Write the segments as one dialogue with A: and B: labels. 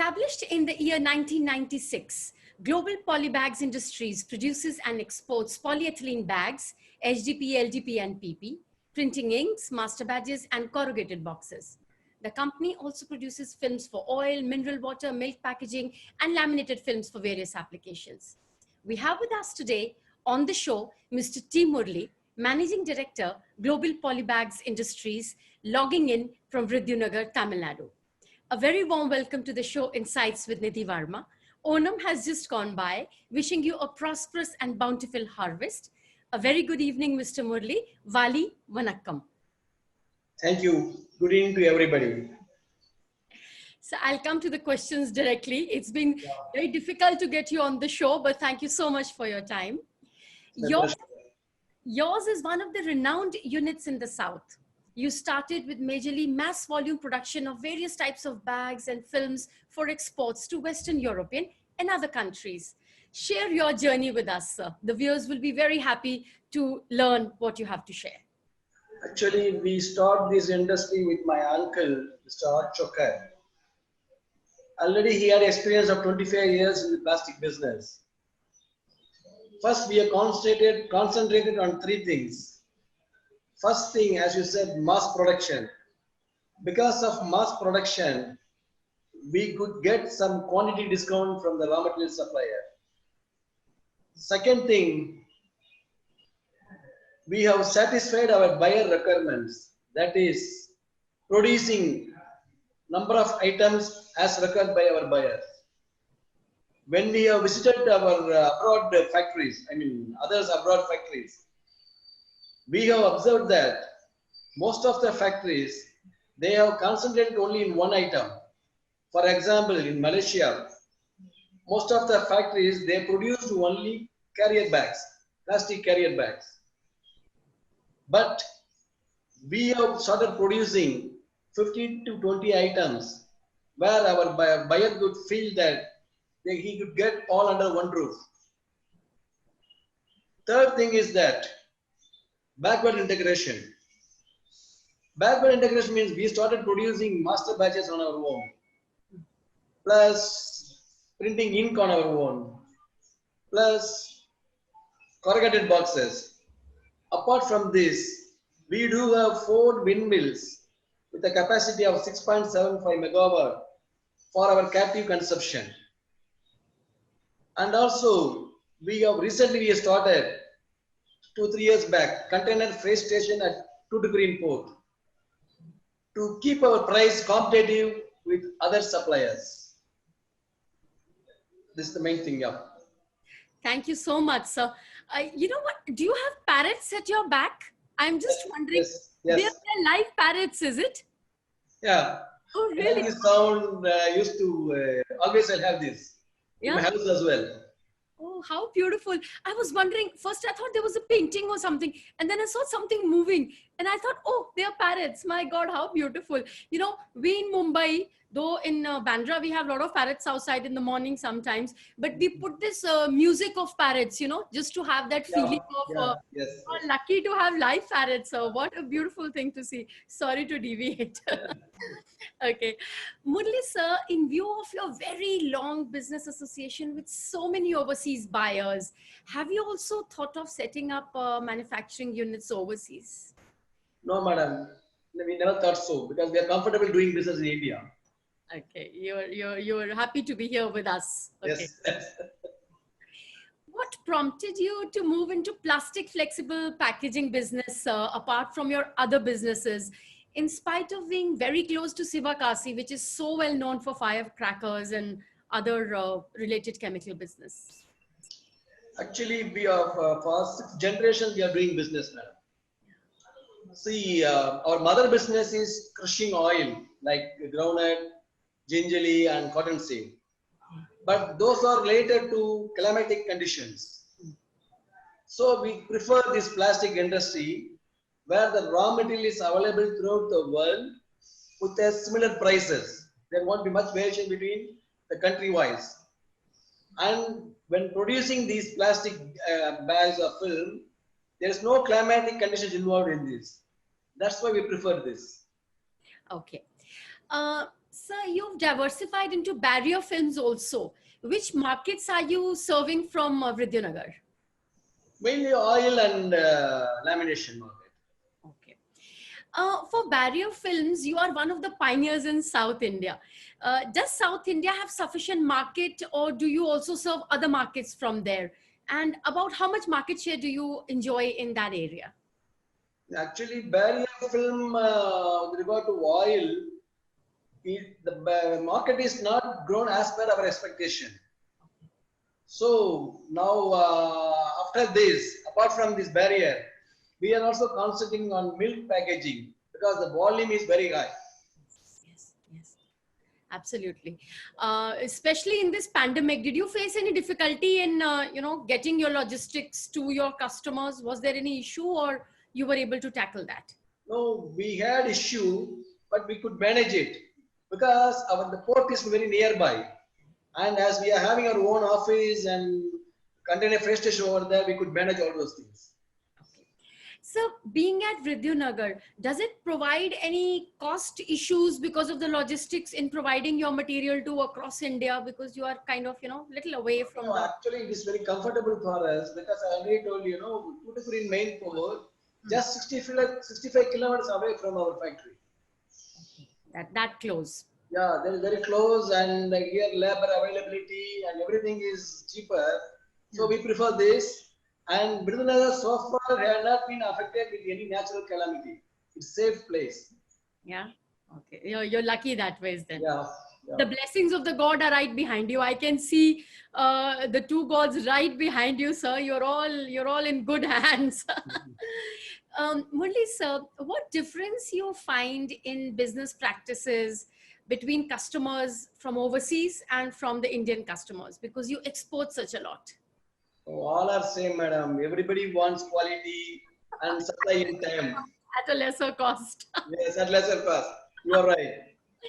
A: Established in the year 1996, Global Polybags Industries produces and exports polyethylene bags, HDP, LDP, and PP, printing inks, master badges, and corrugated boxes. The company also produces films for oil, mineral water, milk packaging, and laminated films for various applications. We have with us today on the show Mr. T. Murli, Managing Director, Global Polybags Industries, logging in from Viruddhanagar, Tamil Nadu. A very warm welcome to the show Insights with Nidhi Varma. Onam has just gone by, wishing you a prosperous and bountiful harvest. A very good evening, Mr. Murli. Vali Vanakkam.
B: Thank you. Good evening to everybody.
A: So I'll come to the questions directly. It's been very difficult to get you on the show, but thank you so much for your time. Yours is one of the renowned units in the South. You started with majorly mass volume production of various types of bags and films for exports to Western European and other countries. Share your journey with us, sir. The viewers will be very happy to learn what you have to share.
B: Actually, we started this industry with my uncle, Mr. R. Chokar. Already he had experience of 25 years in the plastic business. First, we are concentrated on three things. First thing, as you said, mass production. Because of mass production, we could get some quantity discount from the raw material supplier. Second thing, we have satisfied our buyer requirements. That is, producing number of items as required by our buyers. When we have visited our abroad factories, others abroad factories, we have observed that most of the factories, they have concentrated only in one item. For example, in Malaysia, most of the factories, they produced only carrier bags, plastic carrier bags. But we have started producing 15 to 20 items where our buyer could feel that he could get all under one roof. Third thing is that backward integration. Backward integration means we started producing master batches on our own, plus printing ink on our own, plus corrugated boxes. Apart from this, we do have 4 windmills with a capacity of 6.75 megawatt for our captive consumption. And also, we have recently started 2-3 years back container freight station at Tuticorin port to keep our price competitive with other suppliers. This is the main thing, yeah.
A: Thank you so much, sir. You know what? Do you have parrots at your back? I'm just wondering.
B: Yes, yes.
A: They're live parrots, is it?
B: Yeah.
A: Oh, really?
B: This sound used to always I'll have this in my house as well.
A: Oh, how beautiful. I was wondering, first I thought there was a painting or something, and then I saw something moving and I thought, oh, they are parrots. My God, how beautiful. You know, we in Mumbai, though in Bandra, we have a lot of parrots outside in the morning sometimes, but we put this music of parrots, you know, just to have that feeling of,
B: yes.
A: we're lucky to have live parrots. So what a beautiful thing to see. Sorry to deviate. Okay. Murli sir, in view of your very long business association with so many overseas buyers, have you also thought of setting up manufacturing units overseas?
B: No, madam. We never thought so because we are comfortable doing business in India.
A: Okay. You're happy to be here with us. Okay.
B: Yes.
A: What prompted you to move into plastic flexible packaging business apart from your other businesses? In spite of being very close to Sivakasi, which is so well known for firecrackers and other related chemical business?
B: Actually, we are for 6 generations we are doing business now. See, our mother business is crushing oil like groundnut, gingerly, and cottonseed. But those are related to climatic conditions. So we prefer this plastic industry where the raw material is available throughout the world with a similar prices. There won't be much variation between the country wise. And when producing these plastic bags of film, there is no climatic conditions involved in this. That's why we prefer this.
A: Okay. Sir, you've diversified into barrier films also. Which markets are you serving from Vidyanagar?
B: Mainly oil and lamination market.
A: Okay. For barrier films, you are one of the pioneers in South India. Does South India have sufficient market, or do you also serve other markets from there? And about how much market share do you enjoy in that area?
B: Actually, barrier film with regard to oil, the market is not grown as per our expectation. So now, after this, apart from this barrier, we are also concentrating on milk packaging because the volume is very high.
A: Yes, yes, absolutely. Especially in this pandemic, did you face any difficulty in, getting your logistics to your customers? Was there any issue, or you were able to tackle that?
B: No, we had issue, but we could manage it because the port is very nearby, and as we are having our own office and container freight station over there, we could manage all those things.
A: Okay. So, being at Vidyanagar, does it provide any cost issues because of the logistics in providing your material to across India, because you are kind of, little away from
B: No,
A: the...
B: actually, it is very comfortable for us because I already told you, Tuticorin main port, just 65 kilometers away from our factory.
A: that close.
B: Yeah, they are very close, and here labor availability and everything is cheaper. So we prefer this. And Virudunagar so far has not been affected with any natural calamity. It's safe place.
A: Yeah. Okay. You're lucky that way then.
B: Yeah.
A: The blessings of the God are right behind you. I can see the two gods right behind you, sir. You're all in good hands. Murli, sir, what difference you find in business practices between customers from overseas and from the Indian customers, because you export such a lot?
B: So all are same, madam. Everybody wants quality and supply in time.
A: At a lesser cost.
B: Yes, at lesser cost. You are right.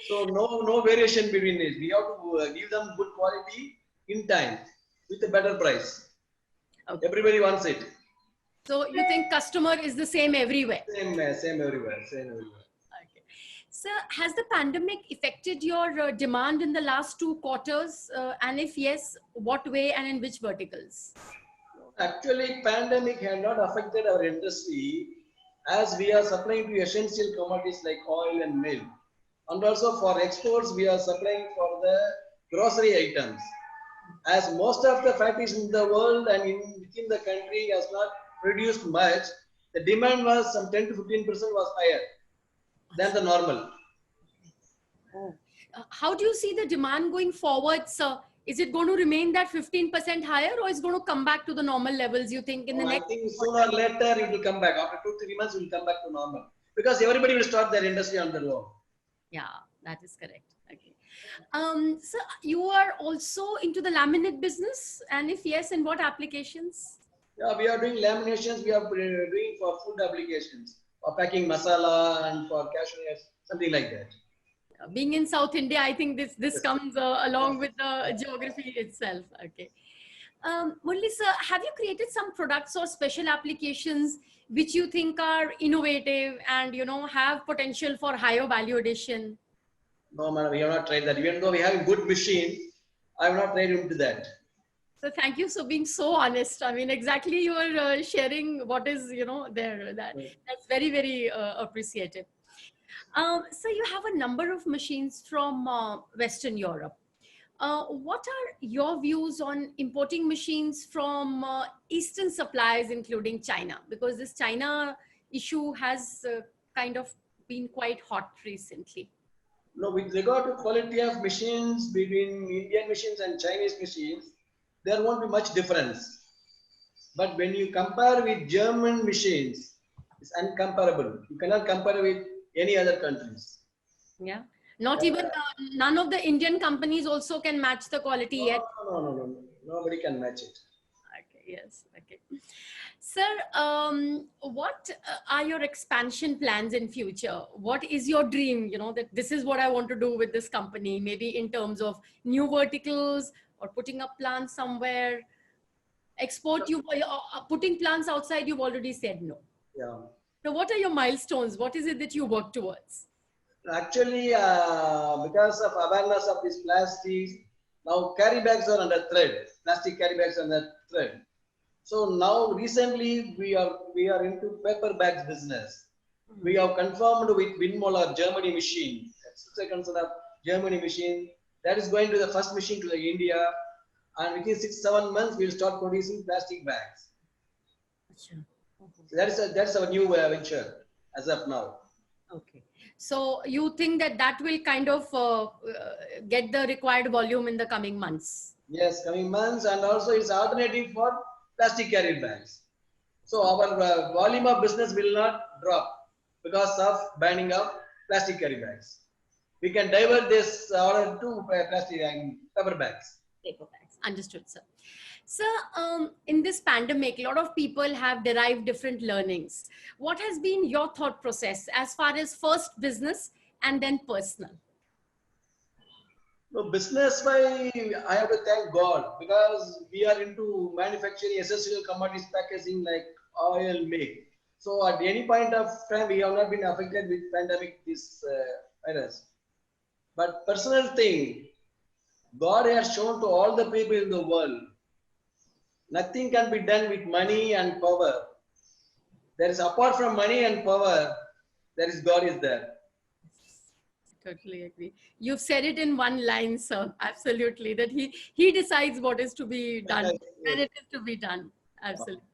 B: So no variation between this. We have to give them good quality in time with a better price.
A: Okay.
B: Everybody wants it.
A: So you think customer is the same everywhere?
B: Same everywhere.
A: Okay. So has the pandemic affected your demand in the last 2 quarters? And if yes, what way and in which verticals?
B: Actually, pandemic had not affected our industry as we are supplying to essential commodities like oil and milk. And also for exports, we are supplying for the grocery items. As most of the factories in the world and within the country has not produced much, the demand was some 10 to 15% was higher than the normal.
A: Oh. How do you see the demand going forward, sir? Is it going to remain that 15% higher, or is it going to come back to the normal levels, you think, in the next?
B: I think sooner or later it will come back. After 2-3 months, it will come back to normal. Because everybody will start their industry on their own.
A: Yeah, that is correct. Okay. So you are also into the laminate business, and if yes, in what applications?
B: Yeah, we are doing laminations. We are doing for food applications, for packing masala and for cashiers, something like that.
A: Being in South India, I think this comes along with the geography itself. Okay. Murli sir, have you created some products or special applications which you think are innovative and have potential for higher value addition?
B: No, madam, we have not tried that. Even though we have a good machine, I have not tried into that.
A: So thank you for being so honest. I mean, exactly, you are sharing what is there. That's very, very appreciative. So you have a number of machines from Western Europe. What are your views on importing machines from Eastern suppliers, including China? Because this China issue has kind of been quite hot recently.
B: No, with regard to quality of machines between Indian machines and Chinese machines, there won't be much difference. But when you compare with German machines, it's uncomparable. You cannot compare with any other countries.
A: Yeah. Not even none of the Indian companies also can match the quality yet.
B: No. Nobody can match it.
A: Okay. Yes. Okay. Sir, what are your expansion plans in future? What is your dream? That this is what I want to do with this company, maybe in terms of new verticals or putting up plants somewhere. Export, putting plants outside, you've already said no.
B: Yeah.
A: So what are your milestones? What is it that you work towards?
B: Actually, because of awareness of these plastics, now carry bags are under threat. Plastic carry bags are under threat. So now recently we are into paper bags business. We have confirmed with Windmoller Germany machine. It's a concern of Germany machine that is going to the first machine to the India, and within 6-7 months we'll start producing plastic bags.
A: Acha.
B: So that's our new venture as of now.
A: Okay. So you think that that will kind of get the required volume in the coming months?
B: Yes, coming months, and also it's alternative for plastic carry bags. So our volume of business will not drop because of banning of plastic carry bags. We can divert this order to plastic and paper bags.
A: Paper bags. Understood, sir. Sir, in this pandemic, a lot of people have derived different learnings. What has been your thought process as far as first business and then personal?
B: No, business wise, I have to thank God because we are into manufacturing essential commodities packaging like oil, milk. So at any point of time, we have not been affected with pandemic this virus. But personal thing, God has shown to all the people in the world, nothing can be done with money and power. There is apart from money and power, there is God is there.
A: Totally agree. You've said it in one line, sir. Absolutely. That he decides what is to be done and it is to be done. Absolutely.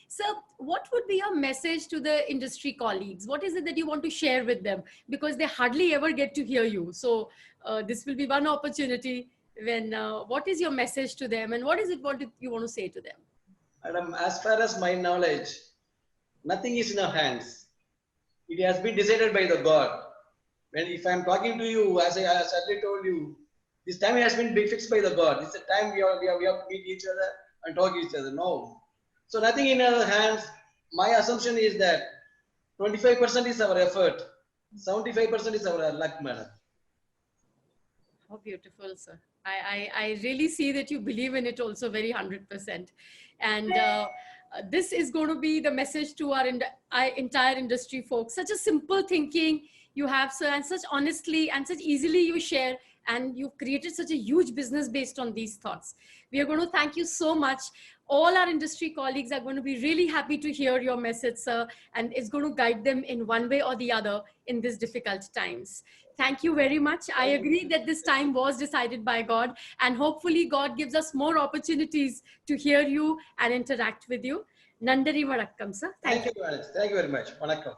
A: So what would be your message to the industry colleagues? What is it that you want to share with them? Because they hardly ever get to hear you. So this will be one opportunity when, what is your message to them and what is it what you want to say to them?
B: Madam, as far as my knowledge, nothing is in our hands. It has been decided by the God. When if I'm talking to you, as I already told you, this time has been fixed by the God. It's the time we have to meet each other and talk each other. No. So nothing in our hands. My assumption is that 25% is our effort, 75% is our luck, madam.
A: How beautiful, sir. I really see that you believe in it also very 100%. And this is going to be the message to our entire industry folks. Such a simple thinking you have, sir, and such honestly and such easily you share. And you've created such a huge business based on these thoughts. We are going to thank you so much. All our industry colleagues are going to be really happy to hear your message, sir, and it's going to guide them in one way or the other in these difficult times. Thank you very much. I agree that this time was decided by God, and hopefully God gives us more opportunities to hear you and interact with you. Nandari Vanakkam, sir.
B: Thank you very much. Thank you very much. Vanakkam.